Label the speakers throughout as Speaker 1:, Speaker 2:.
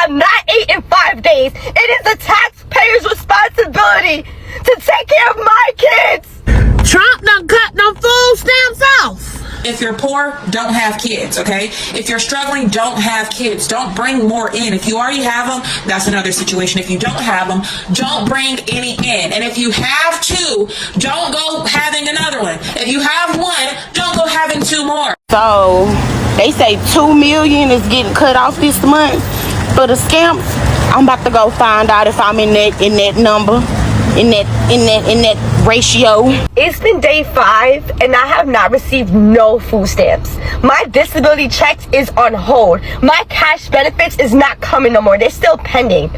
Speaker 1: have not eaten 5 days. It is the taxpayer's responsibility to take care of my kids.
Speaker 2: Trump done cut them food stamps off.
Speaker 3: If you're poor, don't have kids, okay? If you're struggling, don't have kids. Don't bring more in. If you already have them, that's another situation. If you don't have them, don't bring any in. And if you have two, don't go having another one. If you have one, don't go having two more.
Speaker 2: So they say 2 million is getting cut off this month for the scamps. I'm about to go find out if I'm in that number, in that ratio.
Speaker 1: It's been day 5 and I have not received no food stamps. My disability checks is on hold. My cash benefits is not coming no more. They're still pending.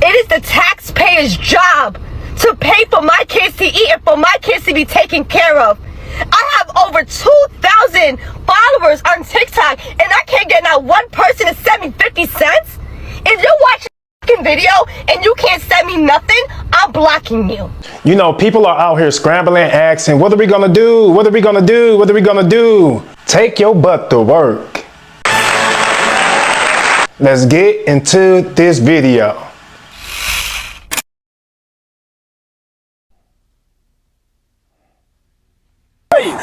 Speaker 1: It is the taxpayer's job to pay for my kids to eat and for my kids to be taken care of. I have over 2,000 followers on TikTok and I can't get not one person to send me 50 cents. If you're watching video and you can't send me nothing, I'm blocking you.
Speaker 4: You know, people are out here scrambling, asking, what are we gonna do? What are we gonna do? What are we gonna do? Take your butt to work. Let's get into this video.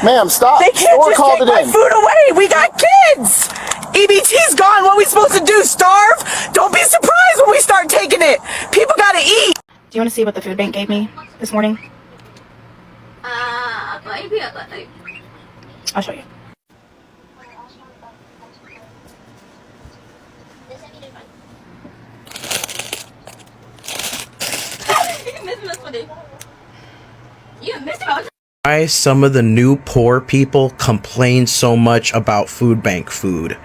Speaker 5: Ma'am, stop.
Speaker 1: They can't just take my food away. We got kids. EBT's gone. What are we supposed to do? Starve? Don't be surprised when we start taking it. People gotta eat.
Speaker 6: Do you want to see what the food bank gave me this morning? I'll show you.
Speaker 7: Why some of the new poor people complain so much about food bank food.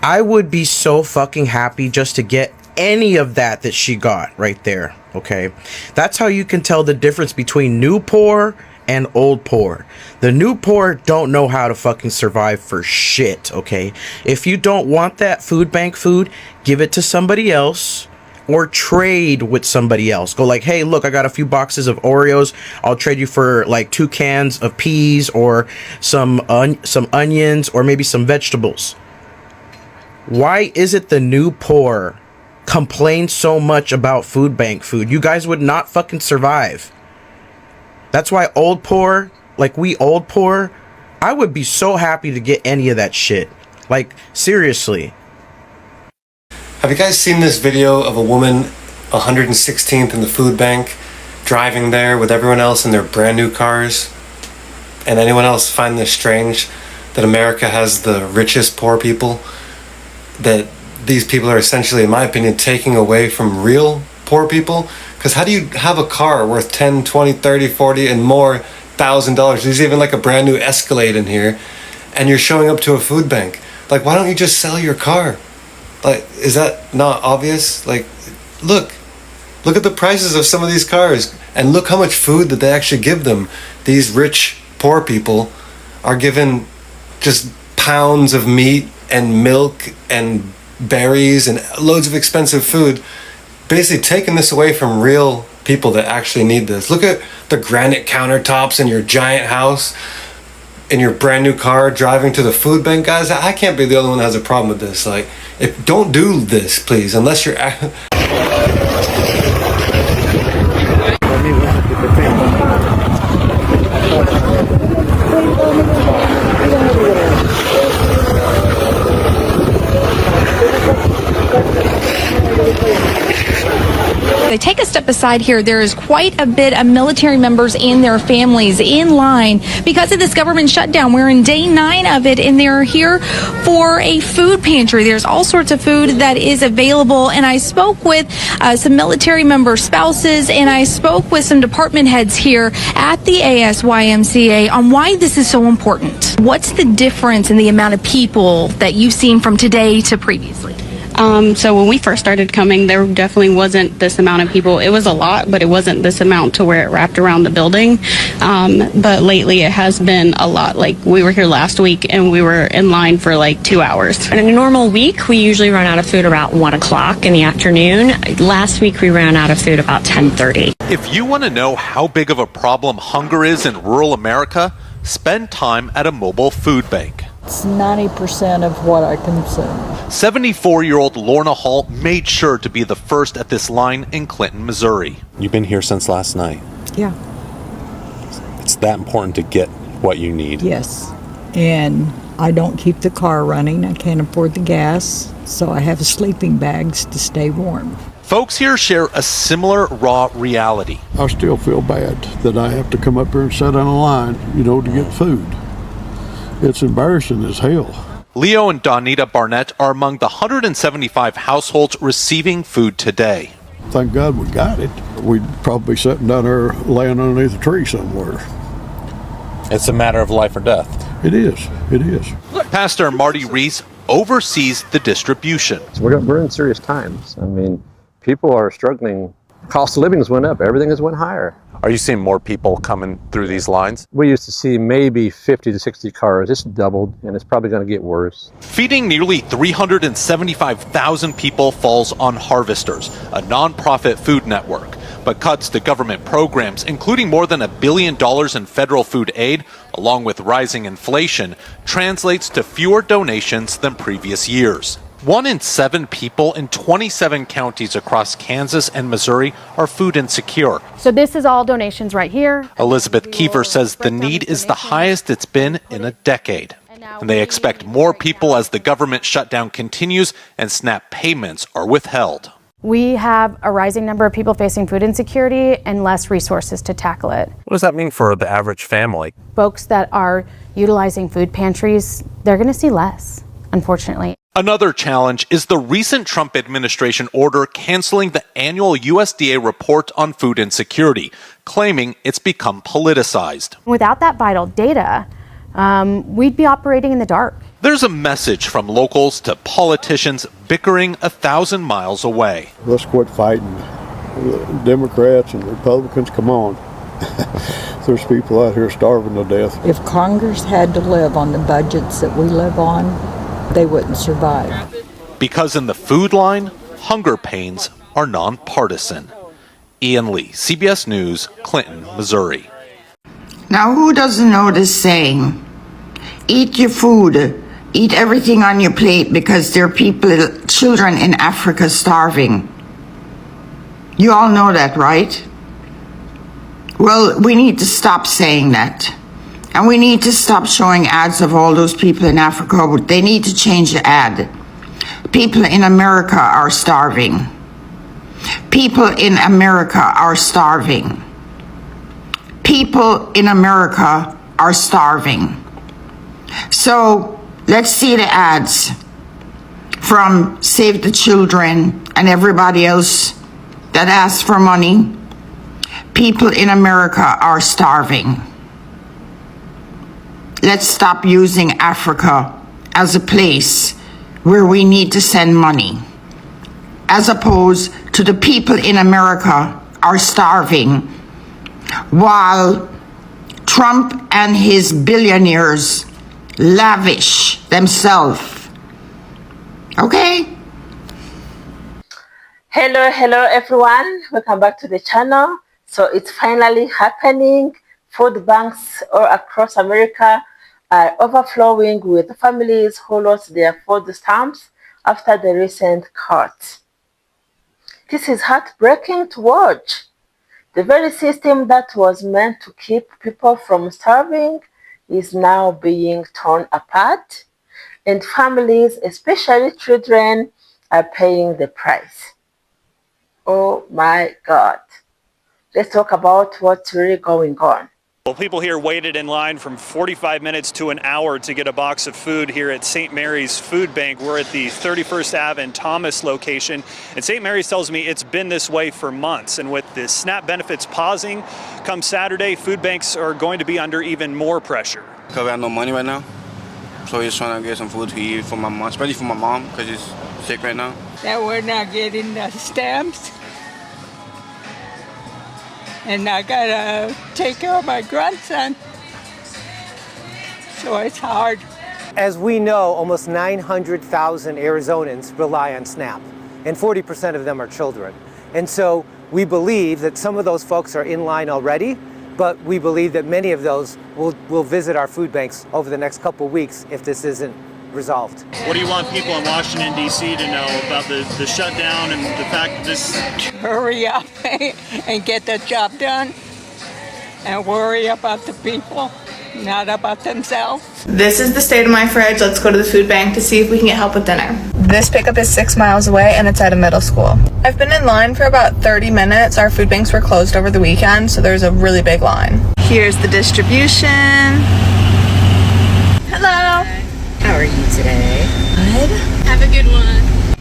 Speaker 7: I would be so fucking happy just to get any of that she got right there, okay? That's how you can tell the difference between new poor and old poor. The new poor don't know how to fucking survive for shit, okay? If you don't want that food bank food, give it to somebody else. Or trade with somebody else. Go like, hey, look, I got a few boxes of Oreos. I'll trade you for like 2 cans of peas or some onions or maybe some vegetables. Why is it the new poor complain so much about food bank food? You guys would not fucking survive. That's why old poor, like we old poor, I would be so happy to get any of that shit. Like, seriously.
Speaker 8: Have you guys seen this video of a woman 116th in the food bank driving there with everyone else in their brand new cars? And anyone else find this strange that America has the richest poor people? That these people are essentially, in my opinion, taking away from real poor people? Because how do you have a car worth 10, 20, 30, 40 and more $1,000? There's even like a brand new Escalade in here and you're showing up to a food bank. Like, why don't you just sell your car? Like, is that not obvious? Like, look at the prices of some of these cars and look how much food that they actually give them. These rich, poor people are given just pounds of meat and milk and berries and loads of expensive food, basically taking this away from real people that actually need this. Look at the granite countertops in your giant house, in your brand new car, driving to the food bank. Guys, I can't be the only one that has a problem with this. Like, don't do this, please, unless you're...
Speaker 9: Take a step aside here. There is quite a bit of military members and their families in line because of this government shutdown. We're in day 9 of it, and they're here for a food pantry. There's all sorts of food that is available, and I spoke with some military member spouses, and I spoke with some department heads here at the ASYMCA on why this is so important. What's the difference in the amount of people that you've seen from today to previously?
Speaker 10: So when we first started coming, there definitely wasn't this amount of people. It was a lot, but it wasn't this amount to where it wrapped around the building. But lately it has been a lot. Like, we were here last week and we were in line for like 2 hours.
Speaker 11: In a normal week, we usually run out of food about 1 o'clock in the afternoon. Last week we ran out of food about 10:30.
Speaker 12: If you want to know how big of a problem hunger is in rural America, spend time at a mobile food bank.
Speaker 13: It's 90% of what I consume.
Speaker 12: 74-year-old Lorna Hall made sure to be the first at this line in Clinton, Missouri.
Speaker 14: You've been here since last night.
Speaker 13: Yeah.
Speaker 14: It's that important to get what you need.
Speaker 13: Yes. And I don't keep the car running. I can't afford the gas, so I have sleeping bags to stay warm.
Speaker 12: Folks here share a similar raw reality.
Speaker 15: I still feel bad that I have to come up here and sit on a line, to get food. It's embarrassing as hell.
Speaker 12: Leo and Donita Barnett are among the 175 households receiving food today.
Speaker 15: Thank God we got it. We'd probably be sitting down there laying underneath a tree somewhere.
Speaker 14: It's a matter of life or death.
Speaker 15: It is. It is.
Speaker 12: Pastor Marty Reese oversees the distribution.
Speaker 16: We're in serious times. I mean, people are struggling. Cost of living has went up. Everything has went higher.
Speaker 14: Are you seeing more people coming through these lines?
Speaker 16: We used to see maybe 50 to 60 cars. It's doubled, and it's probably going to get worse.
Speaker 12: Feeding nearly 375,000 people falls on Harvesters, a nonprofit food network. But cuts to government programs, including more than $1 billion in federal food aid, along with rising inflation, translates to fewer donations than previous years. 1 in 7 people in 27 counties across Kansas and Missouri are food insecure.
Speaker 17: So this is all donations right here.
Speaker 12: Elizabeth Kiefer says the need is the highest it's been in a decade. And they expect more people as the government shutdown continues and SNAP payments are withheld.
Speaker 17: We have a rising number of people facing food insecurity and less resources to tackle it.
Speaker 14: What does that mean for the average family?
Speaker 17: Folks that are utilizing food pantries, they're going to see less, unfortunately.
Speaker 12: Another challenge is the recent Trump administration order canceling the annual USDA report on food insecurity, claiming it's become politicized.
Speaker 17: Without that vital data, we'd be operating in the dark.
Speaker 12: There's a message from locals to politicians bickering 1,000 miles away.
Speaker 15: Let's quit fighting. Democrats and Republicans, come on. There's people out here starving to death.
Speaker 13: If Congress had to live on the budgets that we live on, they wouldn't survive.
Speaker 12: Because in the food line, hunger pains are nonpartisan. Ian Lee, CBS News, Clinton, Missouri.
Speaker 18: Now, who doesn't know this saying? Eat your food, eat everything on your plate, because there are people, children in Africa starving. You all know that, right? Well, we need to stop saying that. And we need to stop showing ads of all those people in Africa. They need to change the ad. People in America are starving. People in America are starving. People in America are starving. So let's see the ads from Save the Children and everybody else that asks for money. People in America are starving. Let's stop using Africa as a place where we need to send money, as opposed to the people in America are starving while Trump and his billionaires lavish themselves. Okay?
Speaker 19: Hello everyone. Welcome back to the channel. So it's finally happening. Food banks all across America are overflowing with families who lost their food stamps after the recent cut. This is heartbreaking to watch. The very system that was meant to keep people from starving is now being torn apart, and families, especially children, are paying the price. Oh my God. Let's talk about what's really going on.
Speaker 20: Well, people here waited in line from 45 minutes to an hour to get a box of food here at St. Mary's Food Bank. We're at the 31st Ave and Thomas location. And St. Mary's tells me it's been this way for months. And with the SNAP benefits pausing, come Saturday, food banks are going to be under even more pressure.
Speaker 21: Because we have no money right now. So we're just trying to get some food to eat for my mom, especially for my mom, because she's sick right now.
Speaker 22: That we're not getting the stamps. And I gotta take care of my grandson, so it's hard.
Speaker 23: As we know, almost 900,000 Arizonans rely on SNAP, and 40% of them are children. And so we believe that some of those folks are in line already, but we believe that many of those will visit our food banks over the next couple of weeks if this isn't resolved.
Speaker 20: What do you want people in Washington, D.C. to know about the shutdown and the fact that this...
Speaker 22: Hurry up and get the job done and worry about the people, not about themselves.
Speaker 6: This is the state of my fridge. Let's go to the food bank to see if we can get help with dinner. This pickup is 6 miles away and it's at a middle school. I've been in line for about 30 minutes. Our food banks were closed over the weekend, so there's a really big line. Here's the distribution. Hello.
Speaker 2: How are you today?
Speaker 6: Good.
Speaker 2: Have a good one.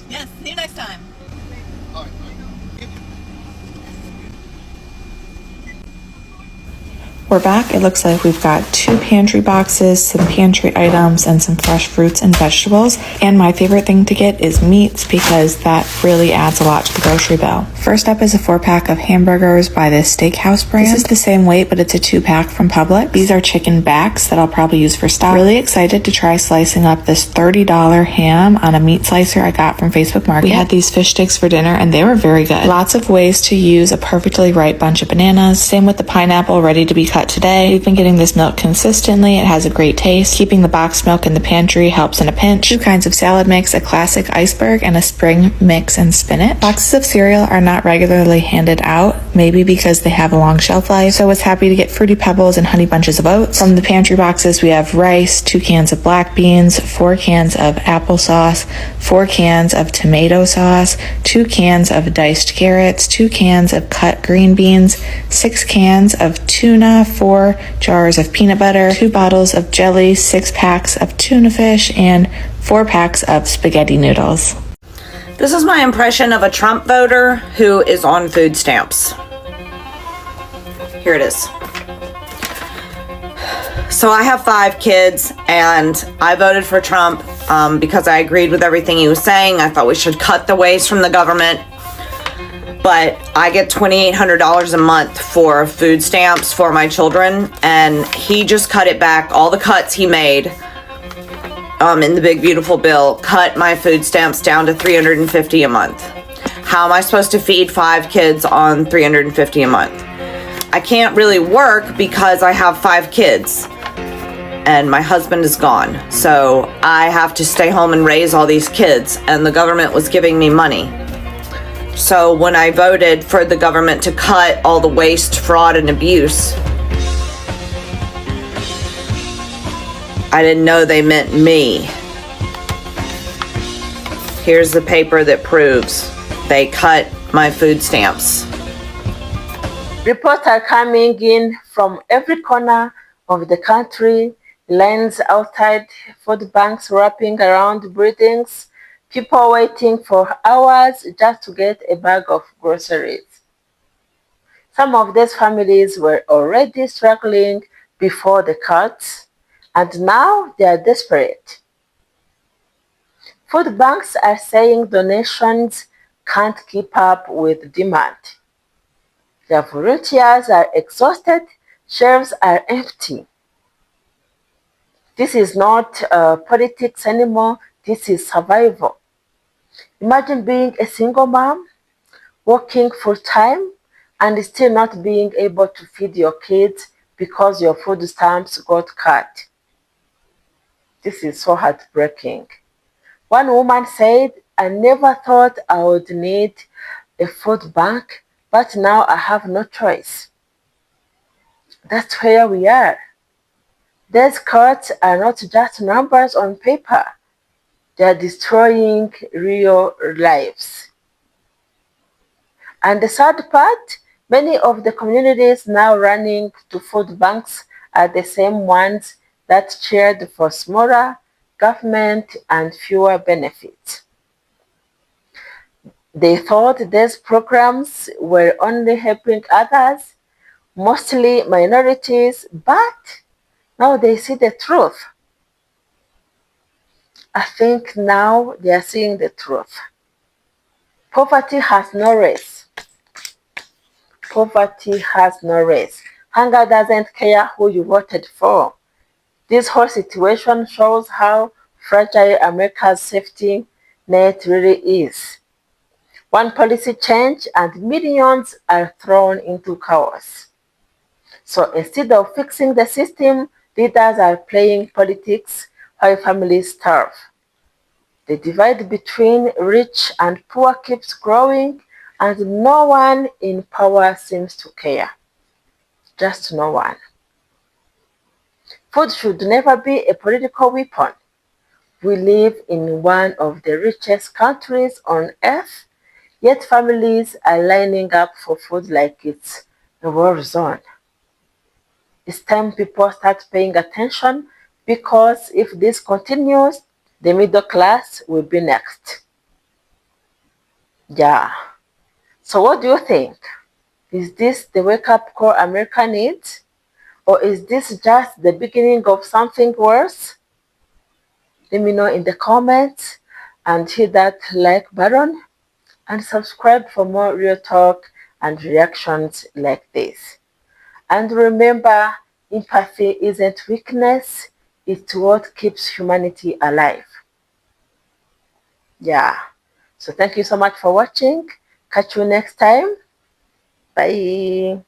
Speaker 6: Yes, see you next time.
Speaker 3: We're back. It looks like we've got 2 pantry boxes, some pantry items, and some fresh fruits and vegetables. And my favorite thing to get is meats because that really adds a lot to the grocery bill. First up is a 4-pack of hamburgers by this steakhouse brand. This is the same weight, but it's a 2-pack from Publix. These are chicken backs that I'll probably use for stock. Really excited to try slicing up this $30 ham on a meat slicer I got from Facebook Market. We had these fish sticks for dinner and they were very good. Lots of ways to use a perfectly ripe bunch of bananas. Same with the pineapple ready to be cut today. We've been getting this milk consistently. It has a great taste. Keeping the box milk in the pantry helps in a pinch. 2 kinds of salad mix, a classic iceberg and a spring mix and spinach. Boxes of cereal are not regularly handed out, maybe because they have a long shelf life, so I was happy to get Fruity Pebbles and Honey Bunches of Oats. From the pantry boxes we have rice, 2 cans of black beans, 4 cans of applesauce, 4 cans of tomato sauce, 2 cans of diced carrots, 2 cans of cut green beans, 6 cans of tuna, 4 jars of peanut butter, 2 bottles of jelly, 6 packs of tuna fish, and 4 packs of spaghetti noodles.
Speaker 4: This is my impression of a Trump voter who is on food stamps. Here it is. So I have 5 kids and I voted for Trump because I agreed with everything he was saying. I thought we should cut the waste from the government. But I get $2,800 a month for food stamps for my children, and he just cut it back. All the cuts he made in the big beautiful bill cut my food stamps down to $350 a month. How am I supposed to feed 5 kids on $350 a month? I can't really work because I have 5 kids and my husband is gone. So I have to stay home and raise all these kids, and the government was giving me money. So when I voted for the government to cut all the waste, fraud, and abuse, I didn't know they meant me. Here's the paper that proves they cut my food stamps.
Speaker 19: Reports are coming in from every corner of the country. Lines outside food banks wrapping around buildings. People waiting for hours just to get a bag of groceries. Some of these families were already struggling before the cuts, and now they are desperate. Food banks are saying donations can't keep up with demand. Their volunteers are exhausted, shelves are empty. This is not politics anymore, this is survival. Imagine being a single mom, working full-time, and still not being able to feed your kids because your food stamps got cut. This is so heartbreaking. One woman said, I never thought I would need a food bank, but now I have no choice. That's where we are. These cuts are not just numbers on paper. They are destroying real lives. And the sad part, many of the communities now running to food banks are the same ones that cheered for smaller government and fewer benefits. They thought these programs were only helping others, mostly minorities, but now they see the truth. I think now they are seeing the truth. Poverty has no race. Poverty has no race. Hunger doesn't care who you voted for. This whole situation shows how fragile America's safety net really is. One policy change and millions are thrown into chaos. So instead of fixing the system, leaders are playing politics while families starve. The divide between rich and poor keeps growing, and no one in power seems to care. Just no one. Food should never be a political weapon. We live in one of the richest countries on earth, yet families are lining up for food like it's a war zone. It's time people start paying attention, because if this continues, the middle class will be next. Yeah. So what do you think? Is this the wake-up call America needs? Or is this just the beginning of something worse? Let me know in the comments, and hit that like button and subscribe for more real talk and reactions like this. And remember, empathy isn't weakness, it's what keeps humanity alive. Yeah. So thank you so much for watching. Catch you next time. Bye.